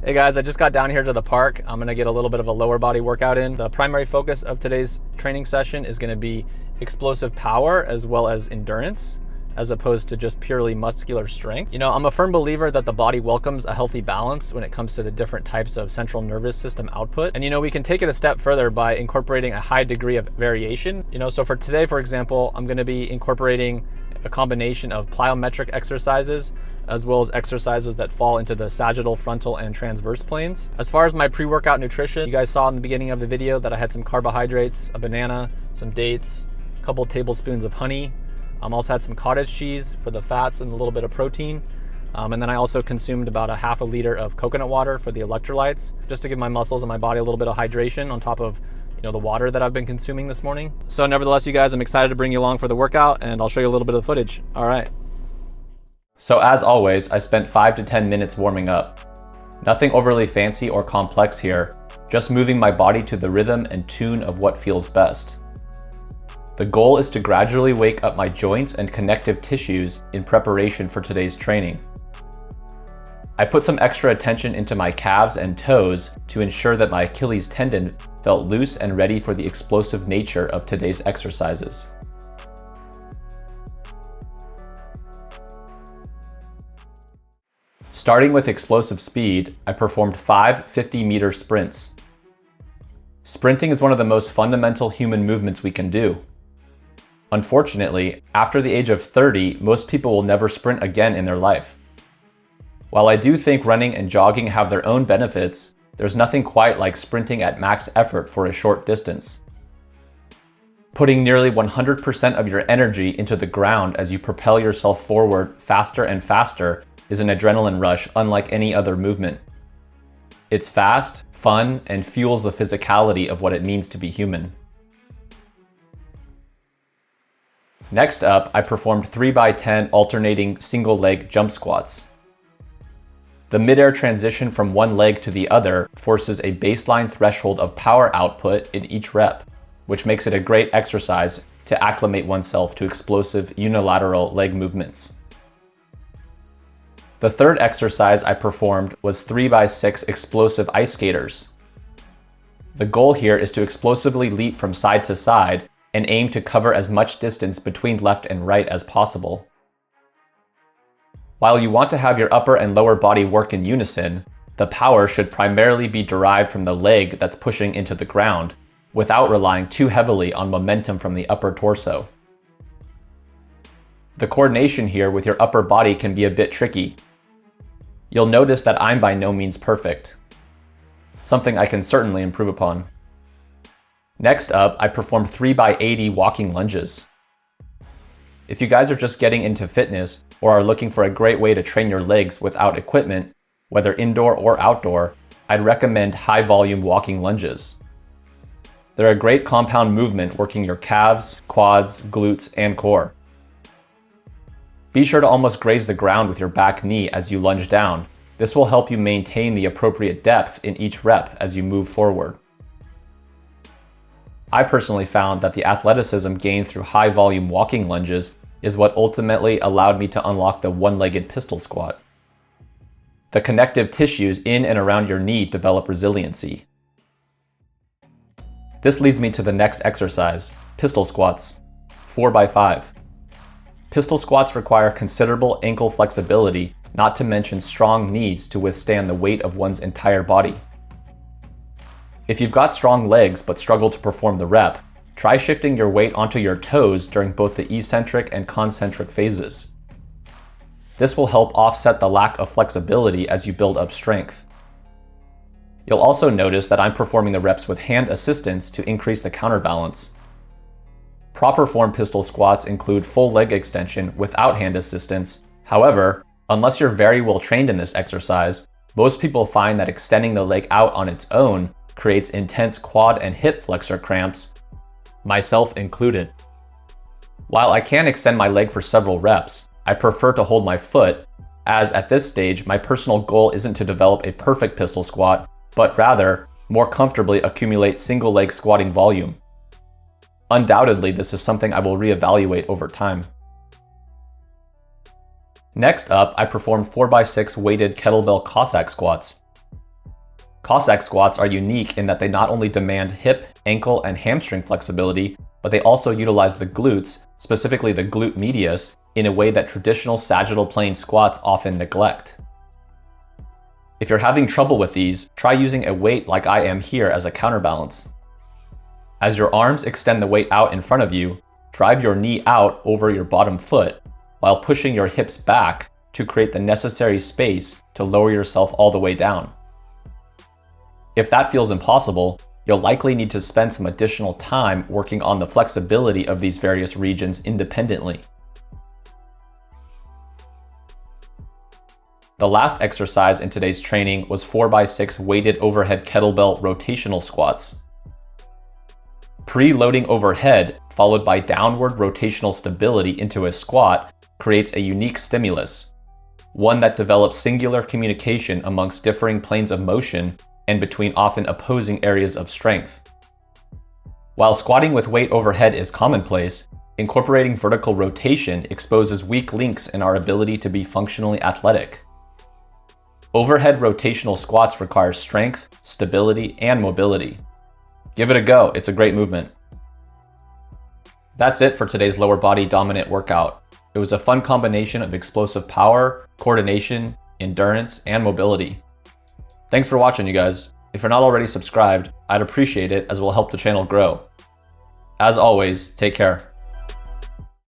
Hey guys, I just got down here to the park. I'm gonna get a little bit of a lower body workout in. The primary focus of today's training session is gonna be explosive power as well as endurance, as opposed to just purely muscular strength. You know, I'm a firm believer that the body welcomes a healthy balance when it comes to the different types of central nervous system output. And you know, we can take it a step further by incorporating a high degree of variation. You know, so for today, for example, I'm gonna be incorporating a combination of plyometric exercises as well as exercises that fall into the sagittal, frontal, and transverse planes. As far as my pre-workout nutrition, you guys saw in the beginning of the video that I had some carbohydrates, a banana, some dates, a couple tablespoons of honey. Also had some cottage cheese for the fats and a little bit of protein. And then I also consumed about a half a liter of coconut water for the electrolytes, just to give my muscles and my body a little bit of hydration on top of the water that I've been consuming this morning. So nevertheless, you guys, I'm excited to bring you along for the workout, and I'll show you a little bit of the footage. All right. So as always, I spent 5 to 10 minutes warming up. Nothing overly fancy or complex here, just moving my body to the rhythm and tune of what feels best. The goal is to gradually wake up my joints and connective tissues in preparation for today's training. I put some extra attention into my calves and toes to ensure that my Achilles tendon felt loose and ready for the explosive nature of today's exercises. Starting with explosive speed, I performed 5 50-meter sprints. Sprinting is one of the most fundamental human movements we can do. Unfortunately, after the age of 30, most people will never sprint again in their life. While I do think running and jogging have their own benefits, there's nothing quite like sprinting at max effort for a short distance. Putting nearly 100% of your energy into the ground as you propel yourself forward faster and faster is an adrenaline rush unlike any other movement. It's fast, fun, and fuels the physicality of what it means to be human. Next up, I performed 3x10 alternating single leg jump squats. The midair transition from one leg to the other forces a baseline threshold of power output in each rep, which makes it a great exercise to acclimate oneself to explosive unilateral leg movements. The third exercise I performed was 3x6 explosive ice skaters. The goal here is to explosively leap from side to side and aim to cover as much distance between left and right as possible. While you want to have your upper and lower body work in unison, the power should primarily be derived from the leg that's pushing into the ground, without relying too heavily on momentum from the upper torso. The coordination here with your upper body can be a bit tricky. You'll notice that I'm by no means perfect, something I can certainly improve upon. Next up, I performed 3x80 walking lunges. If you guys are just getting into fitness or are looking for a great way to train your legs without equipment, whether indoor or outdoor, I'd recommend high volume walking lunges. They're a great compound movement working your calves, quads, glutes, and core. Be sure to almost graze the ground with your back knee as you lunge down. This will help you maintain the appropriate depth in each rep as you move forward. I personally found that the athleticism gained through high volume walking lunges is what ultimately allowed me to unlock the one-legged pistol squat. The connective tissues in and around your knee develop resiliency. This leads me to the next exercise, pistol squats, 4x5. Pistol squats require considerable ankle flexibility, not to mention strong knees to withstand the weight of one's entire body. If you've got strong legs but struggle to perform the rep, try shifting your weight onto your toes during both the eccentric and concentric phases. This will help offset the lack of flexibility as you build up strength. You'll also notice that I'm performing the reps with hand assistance to increase the counterbalance. Proper form pistol squats include full leg extension without hand assistance. However, unless you're very well trained in this exercise, most people find that extending the leg out on its own creates intense quad and hip flexor cramps, myself included. While I can extend my leg for several reps, I prefer to hold my foot, as at this stage my personal goal isn't to develop a perfect pistol squat, but rather more comfortably accumulate single leg squatting volume. Undoubtedly, this is something I will reevaluate over time. Next up, I performed 4x6 weighted kettlebell Cossack squats. Cossack squats are unique in that they not only demand hip, ankle, and hamstring flexibility, but they also utilize the glutes, specifically the glute medius, in a way that traditional sagittal plane squats often neglect. If you're having trouble with these, try using a weight like I am here as a counterbalance. As your arms extend the weight out in front of you, drive your knee out over your bottom foot while pushing your hips back to create the necessary space to lower yourself all the way down. If that feels impossible, you'll likely need to spend some additional time working on the flexibility of these various regions independently. The last exercise in today's training was 4x6 weighted overhead kettlebell rotational squats. Pre-loading overhead, followed by downward rotational stability into a squat, creates a unique stimulus, one that develops singular communication amongst differing planes of motion and between often opposing areas of strength. While squatting with weight overhead is commonplace, incorporating vertical rotation exposes weak links in our ability to be functionally athletic. Overhead rotational squats require strength, stability, and mobility. Give it a go, it's a great movement. That's it for today's lower body dominant workout. It was a fun combination of explosive power, coordination, endurance, and mobility. Thanks for watching, you guys. If you're not already subscribed, I'd appreciate it as it will help the channel grow. As always, take care.